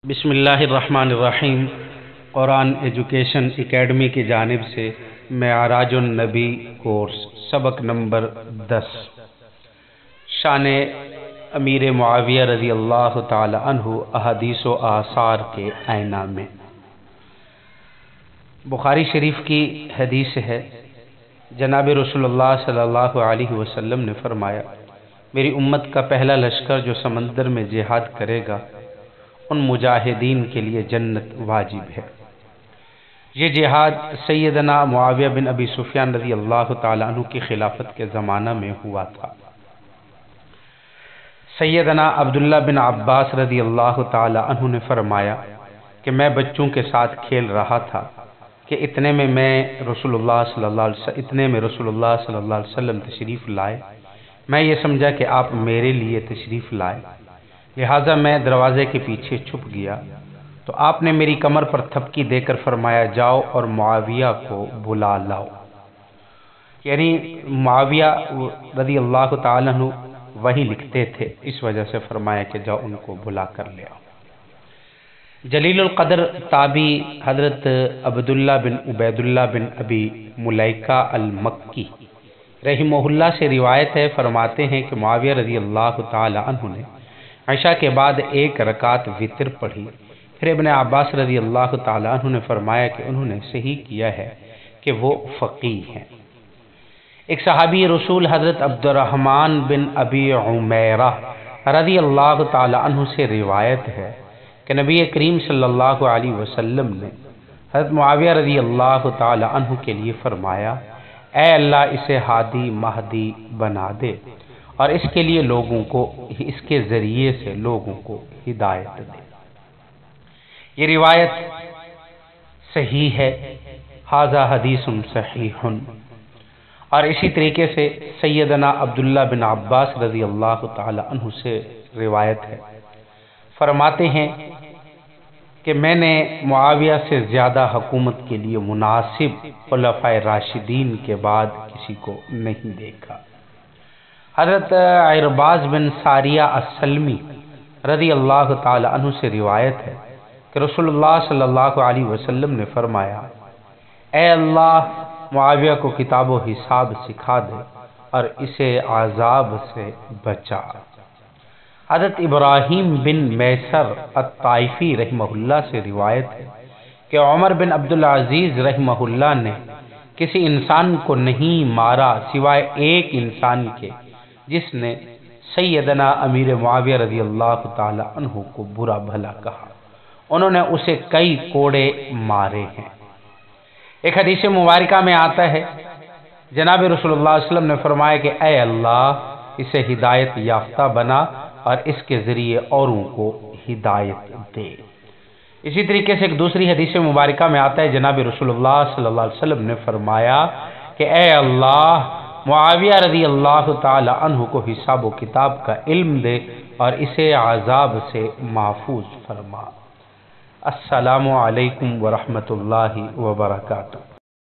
بسم اللہ الرحمن الرحیم۔ قرآن ایجوکیشن اکیڈمی کی جانب سے معراج النبی کورس سبق نمبر 10 شان امیر معاویہ رضی اللہ تعالی عنہ احادیث و آثار کے آئینہ میں۔ بخاری شریف کی حدیث ہے، جناب رسول اللہ صلی اللہ علیہ وسلم نے فرمایا، میری امت کا پہلا لشکر جو سمندر میں جہاد کرے گا، ان مجاہدین کے لیے جنت واجب ہے۔ یہ جہاد سیدنا معاویہ بن ابی سفیان رضی اللہ تعالیٰ عنہ کی خلافت کے زمانہ میں ہوا تھا۔ سیدنا عبداللہ بن عباس رضی اللہ تعالیٰ عنہ نے فرمایا کہ میں بچوں کے ساتھ کھیل رہا تھا کہ اتنے میں رسول اللہ صلی اللہ علیہ وسلم تشریف لائے۔ میں یہ سمجھا کہ آپ میرے لیے تشریف لائے، لہٰذا میں دروازے کے پیچھے چھپ گیا تو آپ نے میری کمر پر تھپکی دے کر فرمایا، جاؤ اور معاویہ کو بلا لاؤ۔ یعنی معاویہ رضی اللہ تعالیٰ عنہ وہی لکھتے تھے، اس وجہ سے فرمایا کہ جاؤ ان کو بلا کر لے آؤ۔ جلیل القدر تابعی حضرت عبداللہ بن عبیداللہ بن ابی ملیکہ المکی رحمہ اللہ سے روایت ہے، فرماتے ہیں کہ معاویہ رضی اللہ تعالی عنہ نے عشاء کے بعد ایک رکعت وتر پڑھی۔ پھر ابن عباس رضی اللہ تعالی عنہ نے فرمایا کہ انہوں نے صحیح کیا ہے کہ وہ فقیہ ہیں۔ ایک صحابی رسول حضرت عبد الرحمن بن ابی عمیرہ رضی اللہ تعالی عنہ سے روایت ہے کہ نبی کریم صلی اللہ علیہ وسلم نے حضرت معاویہ رضی اللہ تعالی عنہ کے لیے فرمایا، اے اللہ اسے ہادی مہدی بنا دے اور اس کے لیے لوگوں کو، اس کے ذریعے سے لوگوں کو ہدایت دے۔ یہ روایت صحیح ہے، ھذا حدیث صحیح۔ اور اسی طریقے سے سیدنا عبداللہ بن عباس رضی اللہ تعالی عنہ سے روایت ہے، فرماتے ہیں کہ میں نے معاویہ سے زیادہ حکومت کے لیے مناسب خلفائے راشدین کے بعد کسی کو نہیں دیکھا۔ حضرت عرباض بن ساریہ السلمی رضی اللہ تعالی عنہ سے روایت ہے کہ رسول اللہ صلی اللہ علیہ وسلم نے فرمایا، اے اللہ معاویہ کو کتاب و حساب سکھا دے اور اسے عذاب سے بچا۔ حضرت ابراہیم بن میسر الطائفی رحمہ اللہ سے روایت ہے کہ عمر بن عبدالعزیز رحمہ اللہ نے کسی انسان کو نہیں مارا سوائے ایک انسان کے جس نے سیدنا امیر معاویہ رضی اللہ تعالی عنہ کو برا بھلا کہا، انہوں نے اسے کئی کوڑے مارے ہیں۔ ایک حدیث مبارکہ میں آتا ہے، جناب رسول اللہ صلی اللہ علیہ وسلم نے فرمایا کہ اے اللہ اسے ہدایت یافتہ بنا اور اس کے ذریعے اوروں کو ہدایت دے۔ اسی طریقے سے ایک دوسری حدیث مبارکہ میں آتا ہے، جناب رسول اللہ صلی اللہ علیہ وسلم نے فرمایا کہ اے اللہ معاویہ رضی اللہ تعالی عنہ کو حساب و کتاب کا علم دے اور اسے عذاب سے محفوظ فرما۔ السلام علیکم ورحمۃ اللہ وبرکاتہ۔